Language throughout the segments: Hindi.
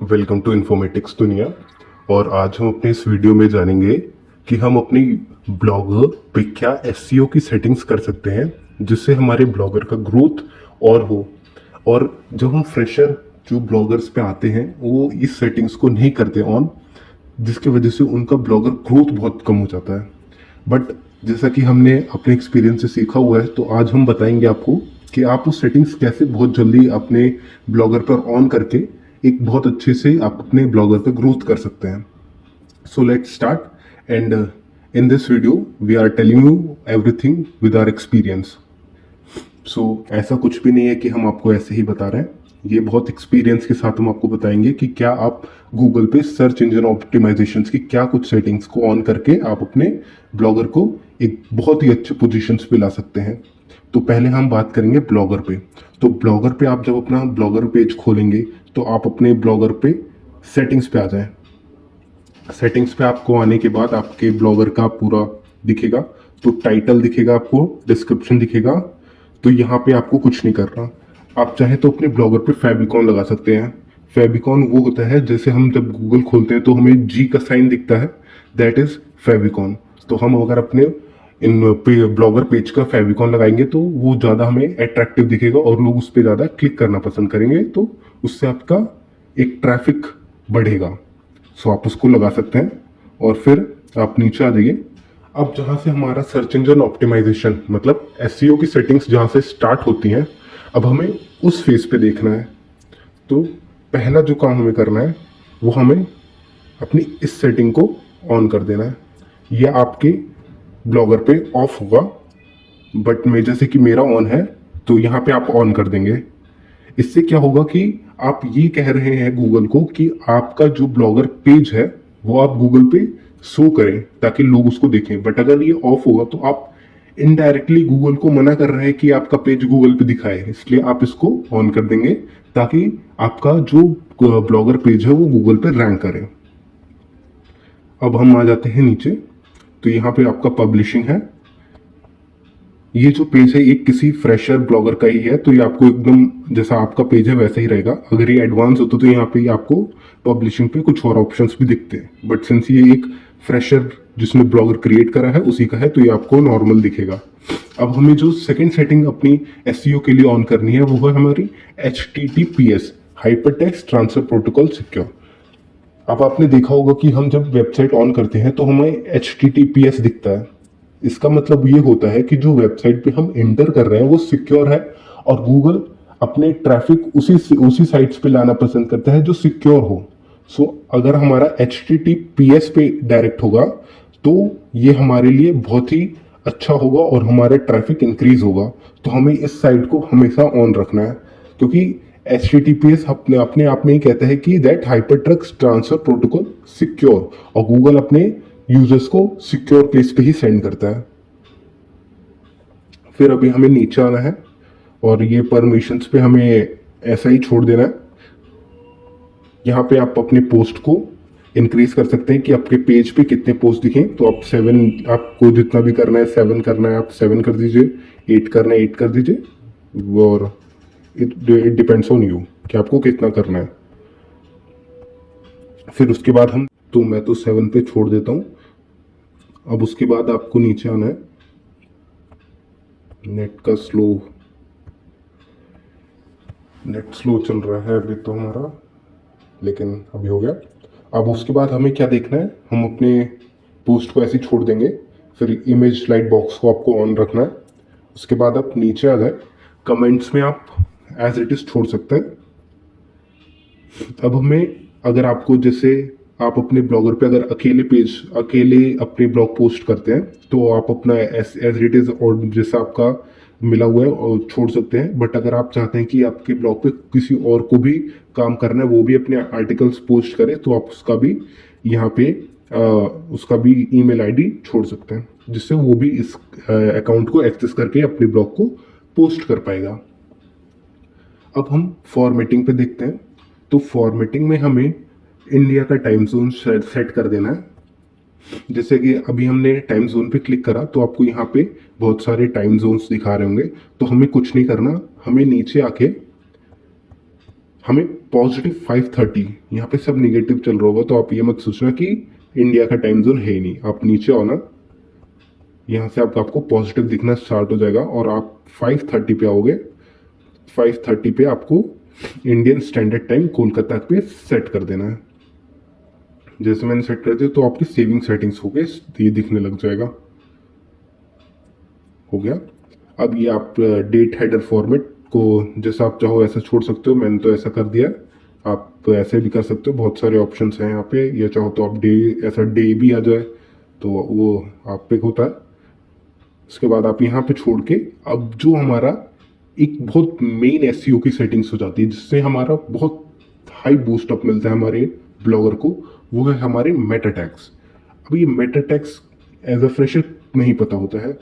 वेलकम टू इन्फॉर्मेटिक्स दुनिया। और आज हम अपने इस वीडियो में जानेंगे कि हम अपनी ब्लॉगर पे क्या एसईओ की सेटिंग्स कर सकते हैं जिससे हमारे ब्लॉगर का ग्रोथ और हो। और जब हम फ्रेशर जो ब्लॉगर्स पे आते हैं वो इस सेटिंग्स को नहीं करते ऑन, जिसकी वजह से उनका ब्लॉगर ग्रोथ बहुत कम हो जाता है। बट जैसा कि हमने अपने एक्सपीरियंस से सीखा हुआ है, तो आज हम बताएंगे आपको कि आप उस सेटिंग्स कैसे बहुत जल्दी अपने ब्लॉगर पर ऑन करके एक बहुत अच्छे से आप अपने ब्लॉगर पर ग्रोथ कर सकते हैं। So let's start and in this video we are telling you everything with our experience. So ऐसा कुछ भी नहीं है कि हम आपको ऐसे ही बता रहे हैं, ये बहुत एक्सपीरियंस के साथ हम आपको बताएंगे कि क्या आप गूगल पे सर्च इंजन ऑप्टिमाइजेशन की क्या कुछ सेटिंग्स को ऑन करके आप अपने ब्लॉगर को एक बहुत ही अच्छे पोजीशंस पे ला सकते हैं। तो पहले हम बात करेंगे ब्लॉगर पे। तो ब्लॉगर पे आप जब अपना ब्लॉगर पेज खोलेंगे तो आप अपने ब्लॉगर पे सेटिंग्स पे आ जाएं। सेटिंग्स पे आपको आने के बाद आपके ब्लॉगर का पूरा दिखेगा, तो टाइटल दिखेगा, आपको डिस्क्रिप्शन दिखेगा। तो यहाँ पे आपको कुछ नहीं करना। आप चाहे तो अपने ब्लॉगर पे फेविकॉन लगा सकते हैं। फेविकॉन वो होता है जैसे हम जब गूगल खोलते हैं तो हमें जी का साइन दिखता है, दैट इज फेविकॉन। तो हम अगर अपने इन ब्लॉगर पेज का फेविकॉन लगाएंगे तो वो ज़्यादा हमें अट्रैक्टिव दिखेगा और लोग उस पर ज़्यादा क्लिक करना पसंद करेंगे, तो उससे आपका एक ट्रैफिक बढ़ेगा। सो आप उसको लगा सकते हैं और फिर आप नीचे आ जाइए। अब जहाँ से हमारा सर्च इंजन ऑप्टिमाइजेशन मतलब एसईओ की सेटिंग्स जहाँ से स्टार्ट होती हैं, अब हमें उस फेज पे देखना है। तो पहला जो काम हमें करना है वो हमें अपनी इस सेटिंग को ऑन कर देना है। यह आपके ब्लॉगर पे ऑफ होगा, बट मैं जैसे कि मेरा ऑन है तो यहाँ पे आप ऑन कर देंगे। इससे क्या होगा कि आप ये कह रहे हैं गूगल को कि आपका जो ब्लॉगर पेज है वो आप गूगल पे शो करें ताकि लोग उसको देखें। बट अगर ये ऑफ होगा तो आप इनडायरेक्टली गूगल को मना कर रहे हैं कि आपका पेज गूगल पे दिखाए, इसलिए आप इसको ऑन कर देंगे ताकि आपका जो ब्लॉगर पेज है वो गूगल पे रैंक करे। अब हम आ जाते हैं नीचे, तो यहाँ पे आपका पब्लिशिंग है। ये जो पेज है ये किसी फ्रेशर ब्लॉगर का ही है, तो ये आपको एकदम जैसा आपका पेज है वैसा ही रहेगा। अगर ये एडवांस होता तो यहाँ पे आपको पब्लिशिंग पे कुछ और ऑप्शंस भी दिखते हैं, बट सिंस ये एक फ्रेशर जिसने ब्लॉगर क्रिएट करा है उसी का है तो ये आपको नॉर्मल दिखेगा। अब हमें जो सेकंड सेटिंग अपनी एसईओ के लिए ऑन करनी है वो है हमारी HTTPS hypertext transfer protocol secure. अब आपने देखा होगा कि हम जब वेबसाइट ऑन करते हैं तो हमें HTTPS दिखता है। इसका मतलब ये होता है कि जो वेबसाइट पे हम एंटर कर रहे हैं वो सिक्योर है और गूगल अपने ट्रैफिक उसी साइट्स पे लाना पसंद करता है जो सिक्योर हो। सो अगर हमारा HTTPS पे डायरेक्ट होगा तो ये हमारे लिए बहुत ही अच्छा होगा और हमारा ट्रैफिक इंक्रीज होगा। तो हमें इस साइट को हमेशा ऑन रखना है, क्योंकि HTTPS अपने अपने आप में ही कहता है कि that hypertext transfer protocol secure, और गूगल अपने यूजर्स को सिक्योर प्लेस पे ही सेंड करता है। फिर अभी हमें नीचे आना है और ये परमिशंस पे हमें ऐसा ही छोड़ देना है। यहाँ पे आप अपने पोस्ट को इंक्रीज कर सकते हैं कि आपके पेज पे कितने पोस्ट दिखें। तो आप 7, आपको जितना भी करना है 7 करना है आप 7 कर दीजिए, 8 करना है 8 कर दीजिए, और इट डिपेंड्स ऑन यू कि आपको कितना करना है। फिर उसके बाद मैं तो 7 पे छोड़ देता हूँ। अब उसके बाद आपको नीचे आना है। नेट स्लो चल रहा है अभी तो हमारा, लेकिन अभी हो गया। अब उसके बाद हमें क्या देखना है, हम अपने पोस्ट को ऐसे ही छोड़ देंगे। फिर इमेज लाइट बॉक्स को आपको ऑन रखना है। उसके बाद आप नीचे आ जाए, कमेंट्स में आप एज इट इज छोड़ सकते हैं। अब हमें, अगर आपको जैसे आप अपने ब्लॉगर पे अगर अकेले अपने ब्लॉग पोस्ट करते हैं तो आप अपना एज इट इज और जैसा आपका मिला हुआ है और छोड़ सकते हैं। बट अगर आप चाहते हैं कि आपके ब्लॉग पे किसी और को भी काम करना है, वो भी अपने आर्टिकल्स पोस्ट करे, तो आप उसका भी यहाँ पे उसका भी ईमेल आईडी छोड़ सकते हैं, जिससे वो भी इस अकाउंट को एक्सेस करके अपने ब्लॉग को पोस्ट कर पाएगा। अब हम फॉर्मेटिंग पे देखते हैं। तो फॉर्मेटिंग में हमें इंडिया का टाइम जोन सेट कर देना है। जैसे कि अभी हमने टाइम जोन पे क्लिक करा तो आपको यहाँ पे बहुत सारे टाइम जोन्स दिखा रहे होंगे। तो हमें कुछ नहीं करना, हमें नीचे आके हमें पॉजिटिव 5:30, यहाँ पे सब निगेटिव चल रहा होगा तो आप ये मत सोचना कि इंडिया का टाइम जोन है ही नहीं। आप नीचे आओ ना, यहाँ से आपको पॉजिटिव दिखना स्टार्ट हो जाएगा और आप 5:30 पे आओगे। 5:30 पे आपको इंडियन स्टैंडर्ड टाइम कोलकाता पे सेट कर देना है। जैसे मैंने सेट कर दिया तो आपकी सेविंग सेटिंग्स हो गए, ये दिखने लग जाएगा। हो गया। अब ये आप डेट हेडर फॉर्मेट को जैसा आप चाहो ऐसा छोड़ सकते हो, मैंने तो ऐसा कर दिया। आप ऐसे भी कर सकते हो, बहुत सारे ऑप्शंस हैं यहाँ पे। या चाहो तो आप ऐसा डे भी आ जाए तो वो आप पे होता है। उसके बाद आप यहाँ पे छोड़ के अब जो हमारा एक बहुत मेन एसईओ की सेटिंग्स हो जाती है जिससे हमारा बहुत हाई बूस्ट अप मिलता है हमारे ब्लॉगर को, वो है हमारे मेटा टैग्स। अब ये meta tags as a fresher नहीं पता होता है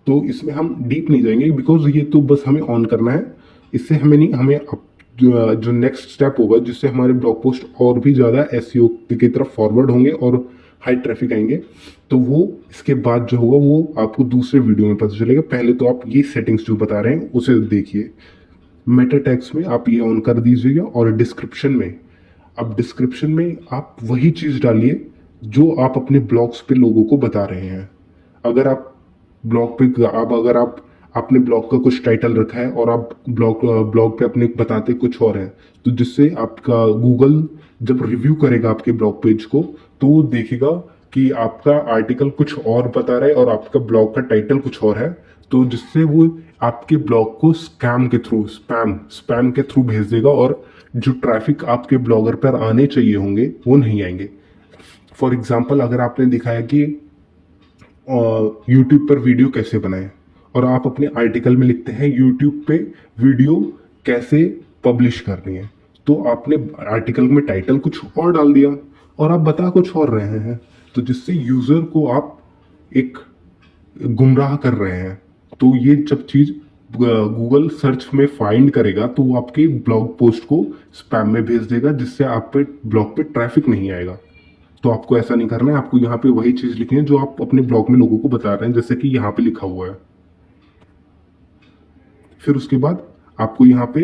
तो इसमें हम डीप नहीं जाएंगे बिकॉज ये तो बस हमें ऑन करना है। इससे हमें नहीं, हमें जो नेक्स्ट स्टेप होगा जिससे हमारे ब्लॉग पोस्ट और भी ज़्यादा एसईओ की तरफ फॉरवर्ड होंगे और हाई ट्रैफिक आएंगे, तो वो इसके बाद जो होगा वो आपको दूसरे वीडियो में पता चलेगा। पहले तो आप ये सेटिंग्स जो बता रहे हैं उसे देखिए। मेटा टैग्स में आप ये ऑन कर दीजिएगा और डिस्क्रिप्शन में, अब डिस्क्रिप्शन में आप वही चीज़ डालिए जो आप अपने ब्लॉग्स पे लोगों को बता रहे हैं। अगर आप ब्लॉग पे अगर आप आपने ब्लॉग का कुछ टाइटल रखा है और आप ब्लॉग पे अपने बताते कुछ और हैं, तो जिससे आपका गूगल जब रिव्यू करेगा आपके ब्लॉग पेज को तो वो देखेगा कि आपका आर्टिकल कुछ और बता रहा है और आपका ब्लॉग का टाइटल कुछ और है, तो जिससे वो आपके ब्लॉग को स्पैम के थ्रू भेज देगा और जो ट्रैफिक आपके ब्लॉगर पर आने चाहिए होंगे वो नहीं आएंगे। फॉर एग्जाम्पल, अगर आपने दिखाया कि यूट्यूब पर वीडियो कैसे बनाएं और आप अपने आर्टिकल में लिखते हैं यूट्यूब पे वीडियो कैसे पब्लिश करनी है, तो आपने आर्टिकल में टाइटल कुछ और डाल दिया और आप बता कुछ और रहे हैं, तो जिससे यूजर को आप एक गुमराह कर रहे हैं। तो ये जब चीज गूगल सर्च में फाइंड करेगा तो वो आपके ब्लॉग पोस्ट को स्पैम में भेज देगा जिससे आप पे ब्लॉग पे ट्रैफिक नहीं आएगा। तो आपको ऐसा नहीं करना है, आपको यहाँ पे वही चीज लिखनी है जो आप अपने ब्लॉग में लोगों को बता रहे हैं, जैसे कि यहाँ पे लिखा हुआ है। फिर उसके बाद आपको यहाँ पे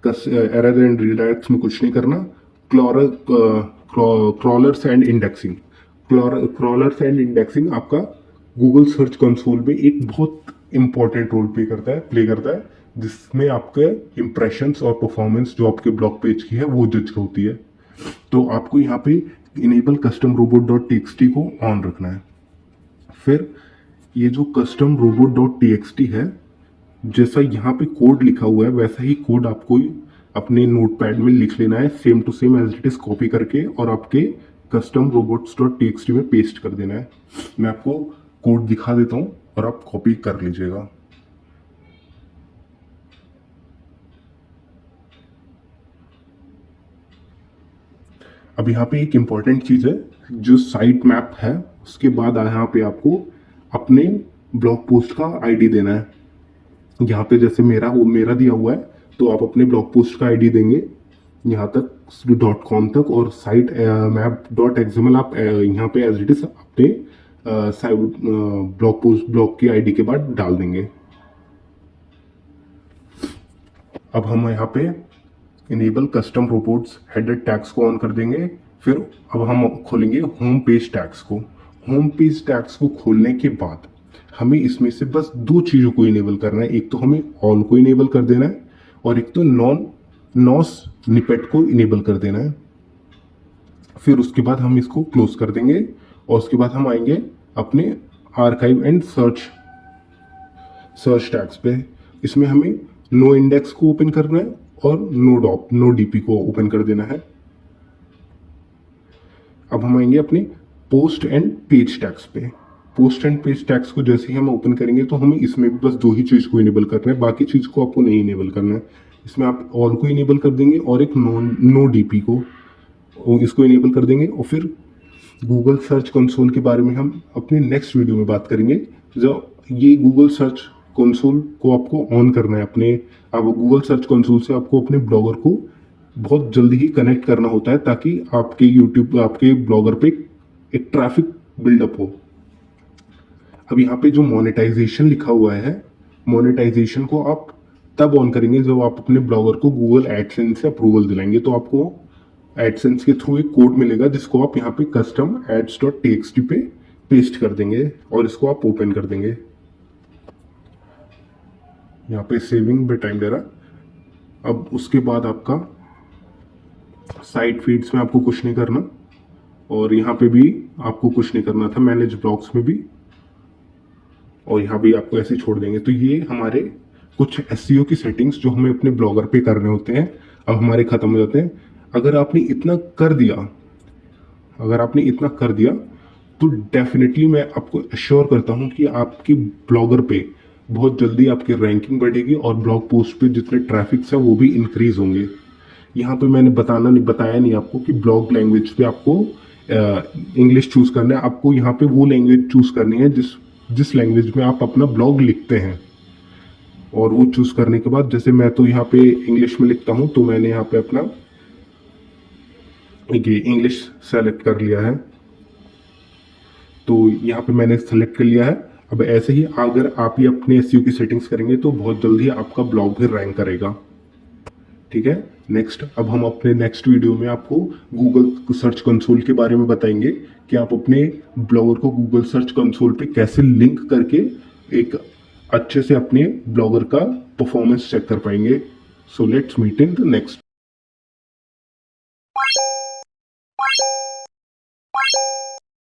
एरर एंड रीडायरेक्ट्स में कुछ नहीं करना। Crawlers and indexing, crawlers and indexing आपका गूगल सर्च कंसोल में एक बहुत इंपॉर्टेंट रोल प्ले करता है जिसमें आपके इंप्रेशंस और परफॉर्मेंस जो आपके ब्लॉग पेज की है वो जज होती है। तो आपको यहाँ पे enable custom robot dot TXT को ऑन रखना है। फिर ये जो कस्टम रोबोट डॉट टीएक्सटी है, जैसा यहाँ पे कोड लिखा हुआ है वैसा ही कोड आपको अपने नोटपैड में लिख लेना है, same to same as it is copy करके और आपके कस्टम रोबोट्स डॉट टीएक्सटी में पेस्ट कर देना है। मैं आपको कोड दिखा देता हूँ और आप कॉपी कर लीजिएगा। अब यहाँ पे एक इम्पॉर्टेंट चीज़ है, जो साइट मैप है उसके बाद यहाँ पे आपको अपने ब्लॉग पोस्ट का आईडी देना है। यहाँ पे जैसे मेरा दिया हुआ है तो आप अपने ब्लॉग पोस्ट का आईडी देंगे यहाँ तक .com तक, और साइट मैप .xml आप यहाँ पे एज इट इज अपने ब्लॉग की आईडी के बाद डाल देंगे। अब हम यहाँ पे enable custom robots header tags को ऑन कर देंगे। फिर अब हम खोलेंगे होम पेज टैग्स को। होम पेज टैग्स को खोलने के बाद हमें इसमें से बस दो चीज़ों को इनेबल करना है। एक तो हमें ऑल को इनेबल कर देना है और एक तो नॉस निपेट को इनेबल कर देना है। फिर उसके बाद हम इसको क्लोज कर देंगे और उसके बाद हम आएंगे अपने आर्काइव एंड सर्च टैग्स पे। इसमें हमें नो इंडेक्स को ओपन करना है और नो डीपी को ओपन कर देना है। अब हम आएंगे अपने पोस्ट एंड पेज टैग्स पे। पोस्ट एंड पेज टैग्स को जैसे ही हम ओपन करेंगे तो हमें इसमें बस दो ही चीज़ को इनेबल करना है, बाकी चीज़ को आपको नहीं इनेबल करना है। इसमें आप ऑल को इनेबल कर देंगे और एक नो डीपी को इसको इनेबल कर देंगे। और फिर गूगल सर्च कंसोल के बारे में हम अपने नेक्स्ट वीडियो में बात करेंगे। जब ये गूगल सर्च कंसोल को आपको ऑन करना है अब गूगल सर्च कंसोल से आपको अपने ब्लॉगर को बहुत जल्दी ही कनेक्ट करना होता है ताकि आपके ब्लॉगर पे एक ट्रैफिक बिल्डअप हो। अब यहाँ पे जो मोनेटाइजेशन लिखा हुआ है, मोनेटाइजेशन को आप तब ऑन करेंगे जब आप अपने ब्लॉगर को गूगल एडसेंस से अप्रूवल दिलाएंगे। तो आपको एडसेंस के थ्रू एक कोड मिलेगा जिसको आप यहाँ पे कस्टम एड्स डॉट टीएक्सटी पे पेस्ट कर देंगे और इसको आप ओपन कर देंगे। यहाँ पे सेविंग पे टाइम ले रहा। अब उसके बाद आपका साइट फीड्स में आपको कुछ नहीं करना और यहाँ पे भी आपको कुछ नहीं करना था, मैनेज ब्लॉग्स में भी, और यहाँ भी आपको ऐसे छोड़ देंगे। तो ये हमारे कुछ एसईओ की सेटिंग्स जो हमें अपने ब्लॉगर पे करने होते हैं अब हमारे खत्म हो जाते हैं। अगर आपने इतना कर दिया तो डेफिनेटली मैं आपको एश्योर करता हूँ कि आपकी ब्लॉगर पे बहुत जल्दी आपकी रैंकिंग बढ़ेगी और ब्लॉग पोस्ट पे जितने ट्रैफिक्स है वो भी इंक्रीज होंगे। यहाँ पे मैंने बताया नहीं आपको कि ब्लॉग लैंग्वेज पे आपको इंग्लिश चूज करना है। आपको यहाँ पे वो लैंग्वेज चूज करनी है जिस लैंग्वेज में आप अपना ब्लॉग लिखते हैं, और वो चूज करने के बाद जैसे मैं तो यहाँ पे इंग्लिश में लिखता हूँ तो मैंने यहाँ पे अपना ये इंग्लिश सेलेक्ट कर लिया है। तो यहाँ पे मैंने सेलेक्ट कर लिया है। अब ऐसे ही अगर आप ये अपने एसईओ की सेटिंग्स करेंगे तो बहुत जल्दी आपका ब्लॉग भी रैंक करेगा। ठीक है, नेक्स्ट अब हम अपने नेक्स्ट वीडियो में आपको गूगल सर्च कंसोल के बारे में बताएंगे कि आप अपने ब्लॉगर को गूगल सर्च कंसोल पे कैसे लिंक करके एक अच्छे से अपने ब्लॉगर का परफॉर्मेंस चेक कर पाएंगे। So let's meet in the next.